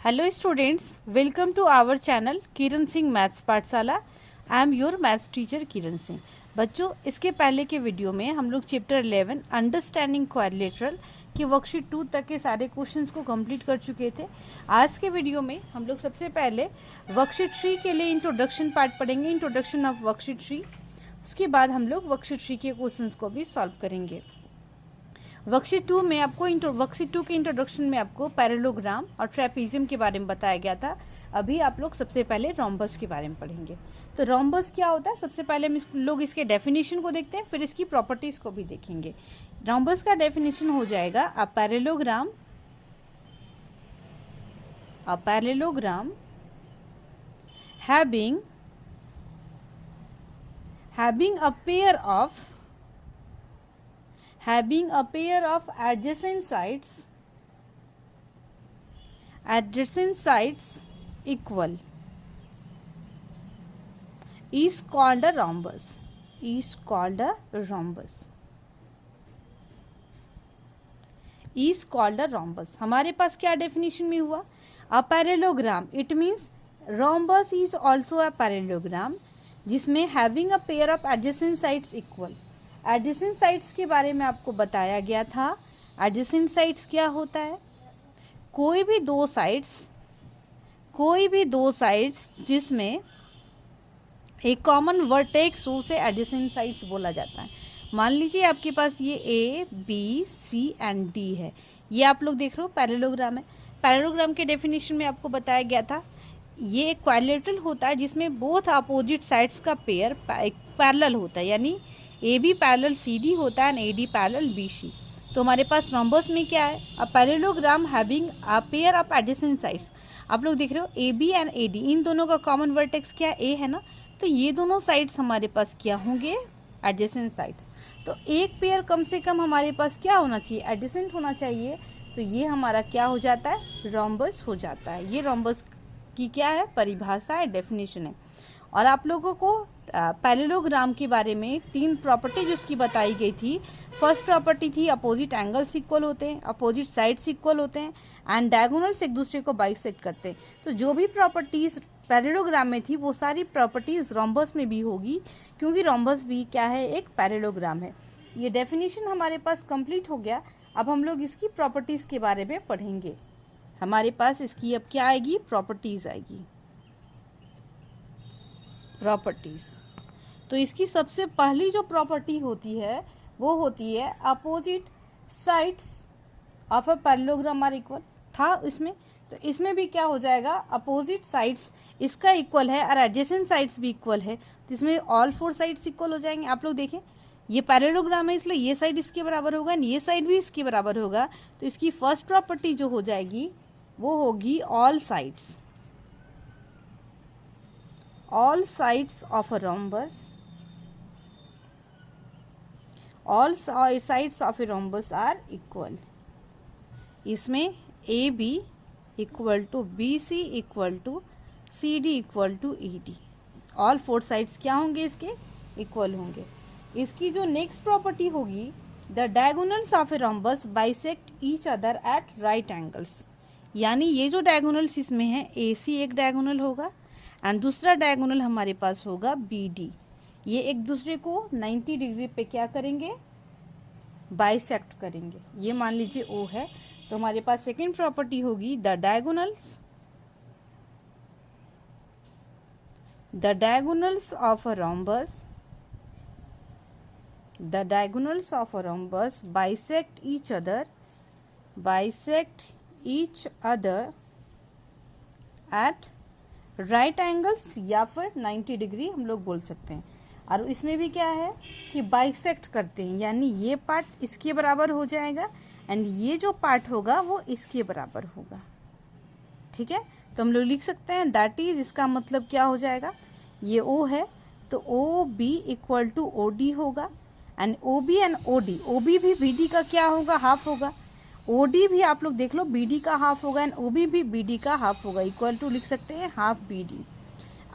Hello students, welcome to our channel Kiran Singh maths पाठशाला। I am your maths teacher Kiran Singh. बच्चों, इसके पहले के वीडियो में हम लोग चैप्टर 11 अंडरस्टैंडिंग क्वाड्रिलेटरल के वर्कशीट 2 तक के सारे क्वेश्चंस को कंप्लीट कर चुके थे। आज के वीडियो में हम लोग सबसे पहले वर्कशीट 3 के लिए इंट्रोडक्शन पार्ट पढ़ेंगे, इंट्रोडक्शन ऑफ वर्कशीट 3। उसके बाद हम लोग वर्कशीट 3 के क्वेश्चंस को भी सॉल्व करेंगे। वर्कशीट 2 में आपको वर्कशीट 2 के इंट्रोडक्शन में आपको पैरेललोग्राम और ट्रेपीजियम के बारे में बताया गया था। अभी आप लोग सबसे पहले रोम्बस के बारे में पढ़ेंगे। तो रोम्बस क्या होता है, सबसे पहले हम लोग इसके डेफिनेशन को देखते हैं, फिर इसकी प्रॉपर्टीज को भी देखेंगे। रोम्बस का डेफिनेशन हो जाएगा a parallelogram having a pair of adjacent sides equal is called a rhombus. हमारे पास क्या डेफिनेशन में हुआ? A parallelogram, it means rhombus is also a parallelogram जिसमें having a pair of adjacent sides equal. Adjacent sides के बारे में आपको बताया गया था। एडजेसेंट साइड्स क्या होता है? कोई भी दो साइड्स जिसमें एक कॉमन वर्टेक्स हो से एडजेसेंट साइड्स बोला जाता है। मान लीजिए आपके पास ये A B C and D है, ये आप लोग देख रहे हो पैरेललोग्राम है। पैरेललोग्राम के डेफिनेशन में आपको बताया गया था ये एक क्वाड्रिलेटरल होता है जिसमें बोथ अपोजिट साइड्स का पेयर पैरेलल होता है, यानी A B parallel C D होता है and A D parallel B C. तो हमारे पास रोम्बस में क्या है? A parallelogram having a pair of adjacent sides. आप लोग देख रहे हो A B and A D, इन दोनों का कॉमन वर्टेक्स क्या ए है ना, तो ये दोनों साइड्स हमारे पास क्या होंगे? Adjacent sides. तो एक पेयर कम से कम हमारे पास क्या होना चाहिए? एडजेसेंट होना चाहिए। तो ये हमारा क्या हो जाता है? रोम्बस हो जाता है। ये रोम्बस की क्या है? परिभाषा है, डेफिनेशन है। और आप लोगों को पैरेललोग्राम के बारे में 3 प्रॉपर्टीज उसकी बताई गई थी। फर्स्ट प्रॉपर्टी थी अपोजिट एंगल्स इक्वल होते हैं, अपोजिट साइड्स इक्वल होते हैं एंड डायगोनल्स एक दूसरे को बाइसेक्ट करते हैं। तो जो भी प्रॉपर्टीज पैरेललोग्राम में थी वो सारी प्रॉपर्टीज रोम्बस में भी होगी, क्योंकि रोम्बस भी क्या है? एक पैरेललोग्राम है। ये डेफिनेशन हमारे पास कंप्लीट हो गया। अब हम लोग इसकी प्रॉपर्टीज के बारे में पढ़ेंगे। हमारे पास इसकी अब क्या आएगी? प्रॉपर्टीज आएगी। प्रॉपर्टीज, तो इसकी सबसे पहली जो प्रॉपर्टी होती है वो होती है opposite sides of a parallelogram are equal. था इसमें, तो इसमें भी क्या हो जाएगा? अपोजिट साइड्स इसका इक्वल है और एडजेसेंट साइड्स भी इक्वल है, तो इसमें ऑल 4 साइड्स इक्वल हो जाएंगे। आप लोग देखें, ये पैरेललोग्राम है इसलिए ये साइड इसके बराबर होगा, ये साइड भी इसके बराबर होगा। तो इसकी फर्स्ट प्रॉपर्टी जो हो जाएगी वो होगी all sides of a rhombus, all sides of a rhombus are equal। इसमें A B equal to B C equal to C D equal to E D, all 4 sides क्या होंगे? इसके इक्वल होंगे। इसकी जो नेक्स्ट प्रॉपर्टी होगी, the diagonals of a rhombus bisect each other at right angles. यानी ये जो डायगोनल्स इसमें है, ए सी एक डायगोनल होगा एंड दूसरा डायगोनल हमारे पास होगा बी डी। ये एक दूसरे को 90 डिग्री पे क्या करेंगे? बाइसेक्ट करेंगे। ये मान लीजिए ओ है, तो हमारे पास सेकेंड प्रॉपर्टी होगी the diagonals of a rhombus bisect each other at right angles, या फिर 90 डिग्री हम लोग बोल सकते हैं। और इसमें भी क्या है कि बाइसेक्ट करते हैं, यानी ये पार्ट इसके बराबर हो जाएगा एंड ये जो पार्ट होगा वो इसके बराबर होगा। ठीक है, तो हम लोग लिख सकते हैं दैट इज, इसका मतलब क्या हो जाएगा? ये ओ है तो O B equal to O D होगा and O B and O B भी बी डी का क्या होगा? हाफ होगा। ओ डी भी आप लोग देख लो बी डी का हाफ होगा and O B B D का हाफ होगा, इक्वल टू लिख सकते हैं हाफ बी डी।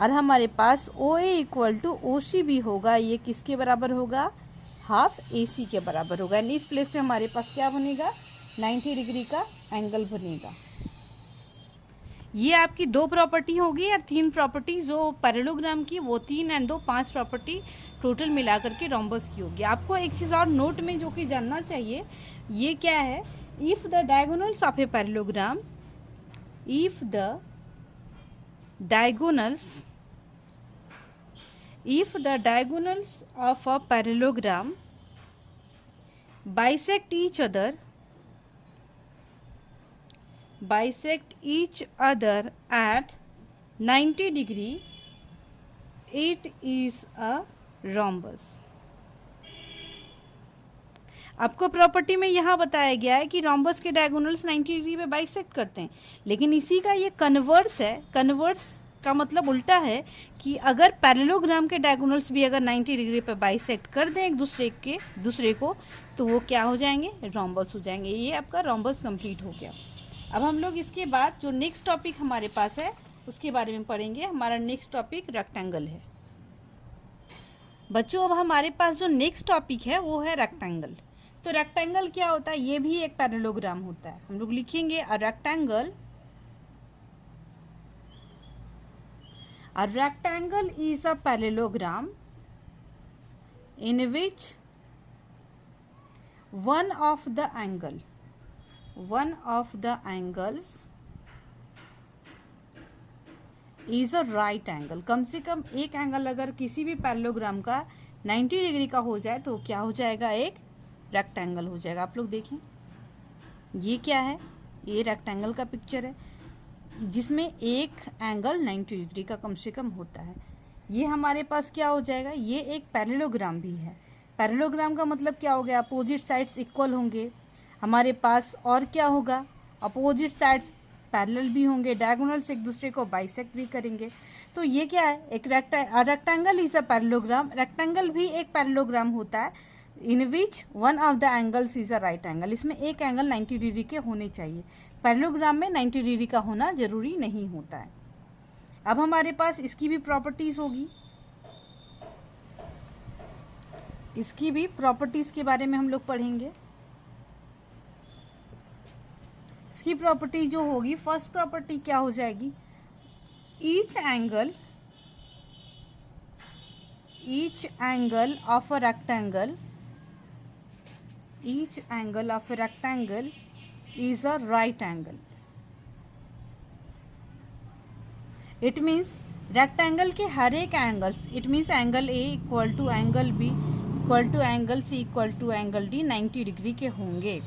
और हमारे पास ओ ए इक्वल टू ओ सी भी होगा, ये किसके बराबर होगा? हाफ ए सी के बराबर होगा। यानी इस प्लेस पे हमारे पास क्या बनेगा, 90 डिग्री का एंगल बनेगा। ये आपकी 2 प्रॉपर्टी होगी और 3 प्रॉपर्टी जो पैरेललोग्राम की, वो 3 एंड 2 5 प्रॉपर्टी टोटल मिला करके रोम्बस की होगी। आपको एक चीज़ और नोट में जो कि जानना चाहिए, ये क्या है, if the diagonals of a parallelogram, if the diagonals of a parallelogram bisect each other at 90 degree, it is a rhombus। आपको प्रॉपर्टी में यहाँ बताया गया है कि रोम्बस के डायगोनल्स 90 डिग्री पे बाइसेक्ट करते हैं, लेकिन इसी का ये कन्वर्स है। कन्वर्स का मतलब उल्टा है कि अगर पैरेललोग्राम के डायगोनल्स भी अगर 90 डिग्री पे बाइसेक्ट कर दें एक दूसरे को, तो वो क्या हो जाएंगे, रोम्बस हो जाएंगे। ये आपका रोम्बस कंप्लीट हो गया। अब हम लोग इसके बाद जो नेक्स्ट टॉपिक हमारे पास है उसके बारे में पढ़ेंगे। हमारा नेक्स्ट टॉपिक रेक्टेंगल है। बच्चों, अब हमारे पास जो नेक्स्ट टॉपिक है वो है रेक्टेंगल। तो रेक्टेंगल क्या होता है, ये भी एक पैरेललोग्राम होता है। हम लोग लिखेंगे a rectangle is a parallelogram in which one of the angles is a right angle। कम से कम एक एंगल अगर किसी भी पैरेललोग्राम का 90 डिग्री का हो जाए तो क्या हो जाएगा, एक रेक्टेंगल हो जाएगा। आप लोग देखें, ये क्या है, ये रेक्टेंगल का पिक्चर है जिसमें एक एंगल 90 डिग्री का कम से कम होता है। ये हमारे पास क्या हो जाएगा, ये एक पैरेललोग्राम भी है। पैरेललोग्राम का मतलब क्या हो गया, अपोजिट साइड्स इक्वल होंगे हमारे पास, और क्या होगा, अपोजिट साइड्स पैरेलल भी होंगे, डायगोनल्स एक दूसरे को बाइसेक्ट भी करेंगे। तो ये क्या है, एक rectangle is a parallelogram. Rectangle भी एक पैरेललोग्राम होता है in which one of the angles is a right angle. इसमें एक एंगल 90 डिग्री के होने चाहिए। पैरेललोग्राम में 90 डिग्री का होना जरूरी नहीं होता है। अब हमारे पास इसकी भी प्रॉपर्टीज होगी, इसकी भी प्रॉपर्टीज के बारे में हम लोग पढ़ेंगे। इसकी प्रॉपर्टी जो होगी, फर्स्ट प्रॉपर्टी क्या हो जाएगी, each angle of a rectangle is a right angle। It means rectangle के हर एक angles, it means angle A equal to angle B equal to angle C equal to angle D 90 degree के होंगे।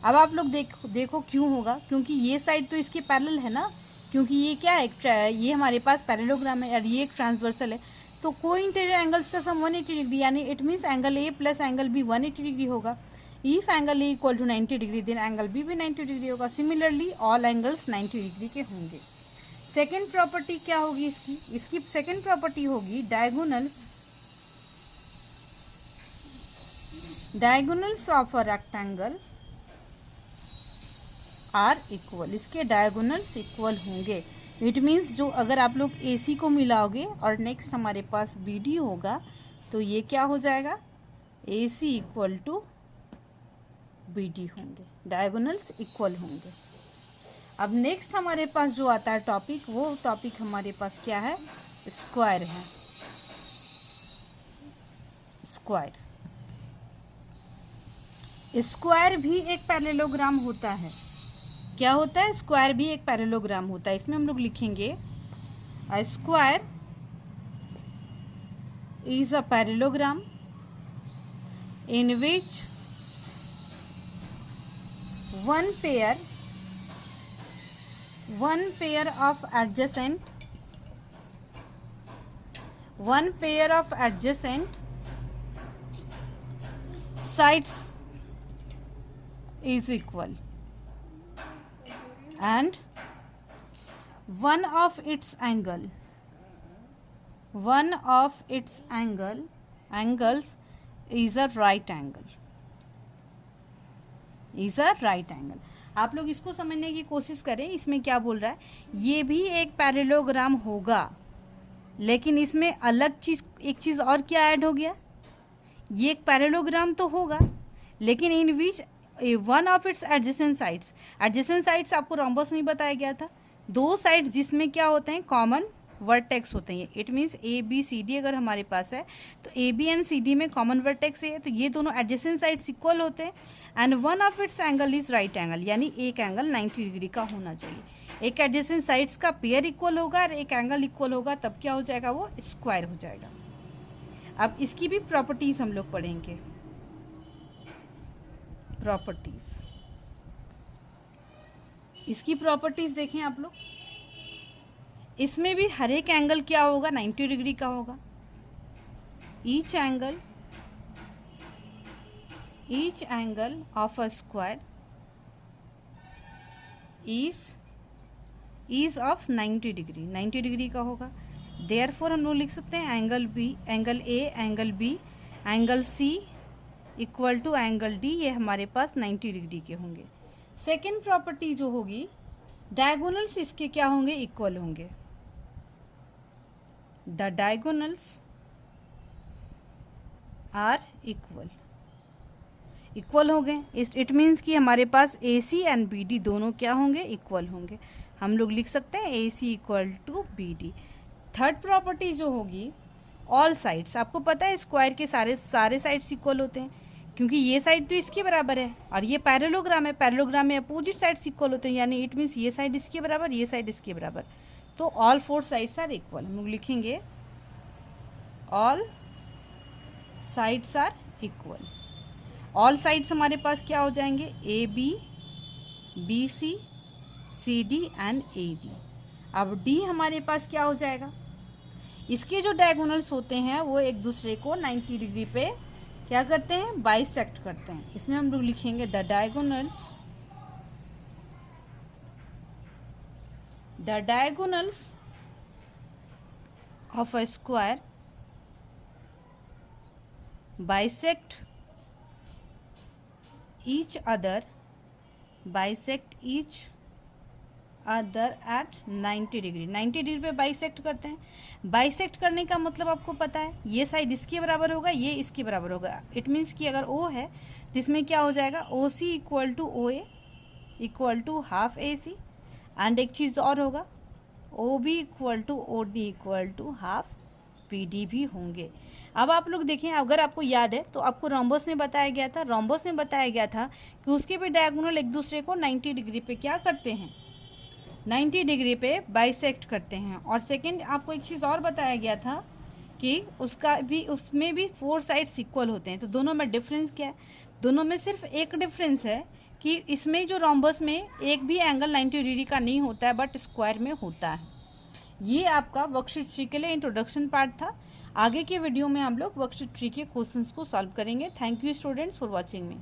अब आप लोग देखो क्यों होगा, क्योंकि ये साइड तो इसके पैरेलल है ना, क्योंकि ये क्या है, ये हमारे पास पैरेललोग्राम है और ये एक ट्रांसवर्सल है। तो कोई इंटीरियर एंगल्स का सम 180 डिग्री, यानी it means angle A plus angle B 180 degree होगा। If angle A equal to 90 degree then angle B भी 90 डिग्री होगा। सिमिलरली ऑल एंगल्स 90 डिग्री के होंगे। सेकेंड प्रॉपर्टी क्या होगी इसकी सेकेंड प्रॉपर्टी होगी diagonals of a rectangle are equal. इसके डायगोनल्स इक्वल होंगे। इट मीन्स जो अगर आप लोग AC को मिलाओगे और नेक्स्ट हमारे पास BD होगा, तो ये क्या हो जाएगा, AC इक्वल टू BD होंगे, डायगोनल्स इक्वल होंगे। अब नेक्स्ट हमारे पास जो आता है टॉपिक, वो टॉपिक हमारे पास क्या है, स्क्वायर है। स्क्वायर भी एक पैरेललोग्राम होता है। क्या होता है, स्क्वायर भी एक पैरेललोग्राम होता है। इसमें हम लोग लिखेंगे अ square is a parallelogram in which one pair of adjacent sides is equal and one of its angles is a right angle। आप लोग इसको समझने की कोशिश करें। इसमें क्या बोल रहा है, ये भी एक पैरेललोग्राम होगा, लेकिन इसमें एक चीज़ और क्या ऐड हो गया, ये एक पैरेललोग्राम तो होगा लेकिन in which one of its adjacent sides आपको रोम्बस नहीं बताया गया था, दो साइड जिसमें क्या होते हैं, कॉमन वर्टेक्स होते हैं। It means A B C D अगर हमारे पास है तो A B and C D में कॉमन वर्टेक्स है, तो ये दोनों एडजेसेंट साइड्स इक्वल होते हैं। And one of its angle is right angle, यानी एक एंगल 90 डिग्री का होना चाहिए। एक एडजेसेंट साइड्स का पेयर इक्वल होगा और एक एंगल इक्वल होगा, तब क्या हो जाएगा, वो स्क्वायर हो जाएगा। अब इसकी भी प्रॉपर्टीज हम लोग पढ़ेंगे। प्रॉपर्टीज, इसकी प्रॉपर्टीज देखें आप लोग। इसमें भी हर एक एंगल क्या होगा, 90 डिग्री का होगा। Each angle of a square is of 90 degree, 90 degree का होगा। देयरफॉर हम लोग लिख सकते हैं angle B, angle A, angle B, angle C equal to angle D, ये हमारे पास 90 डिग्री के होंगे। सेकेंड प्रॉपर्टी जो होगी, डायगोनल्स इसके क्या होंगे, इक्वल होंगे। द डायगोनल्स आर इक्वल हो गए। इट मीन्स कि हमारे पास ए सी एंड बी डी दोनों क्या होंगे, इक्वल होंगे। हम लोग लिख सकते हैं A C equal to B D. Third property जो होगी, ऑल साइड्स। आपको पता है स्क्वायर के सारे साइड्स इक्वल होते हैं, क्योंकि ये साइड तो इसके बराबर है और ये पैरेललोग्राम है। पैरेललोग्राम में अपोजिट साइड्स इक्वल होते हैं, यानी इट मीन्स ये साइड इसके बराबर, ये साइड इसके बराबर, तो all four sides are equal. हम लोग लिखेंगे all sides are equal. All sides हमारे पास क्या हो जाएंगे, A B, B C, C D and A D. अब डी हमारे पास क्या हो जाएगा, इसके जो डायगोनल्स होते हैं वो एक दूसरे को 90 डिग्री पे क्या करते हैं, बाइसेक्ट करते हैं। इसमें हम लोग लिखेंगे the diagonals of a square bisect each other eight 90 degree. 90 degree पे बाइसेक्ट करते हैं। बाइसेक्ट करने का मतलब आपको पता है, ये साइड इसके बराबर होगा, ये इसके बराबर होगा। इट मीन्स कि अगर O है तो इसमें क्या हो जाएगा, O C equal to O A equal to half A C. And एक चीज़ और होगा, O B equal to O D equal to half P D भी होंगे। अब आप लोग देखें, अगर आपको याद है तो आपको रोम्बस में बताया गया था कि उसके भी डायगोनल एक दूसरे को 90 डिग्री पे क्या करते हैं, 90 डिग्री पे बाइसेक्ट करते हैं। और सेकंड आपको एक चीज़ और बताया गया था कि उसमें भी 4 साइड्स इक्वल होते हैं। तो दोनों में डिफरेंस क्या है, दोनों में सिर्फ एक डिफरेंस है कि इसमें जो रोम्बस में एक भी एंगल 90 डिग्री का नहीं होता है, बट स्क्वायर में होता है। ये आपका वर्कशीट 3 के लिए इंट्रोडक्शन पार्ट था। आगे के वीडियो में हम लोग वर्कशीट 3 के क्वेश्चंस को सॉल्व करेंगे। Thank you students for watching me.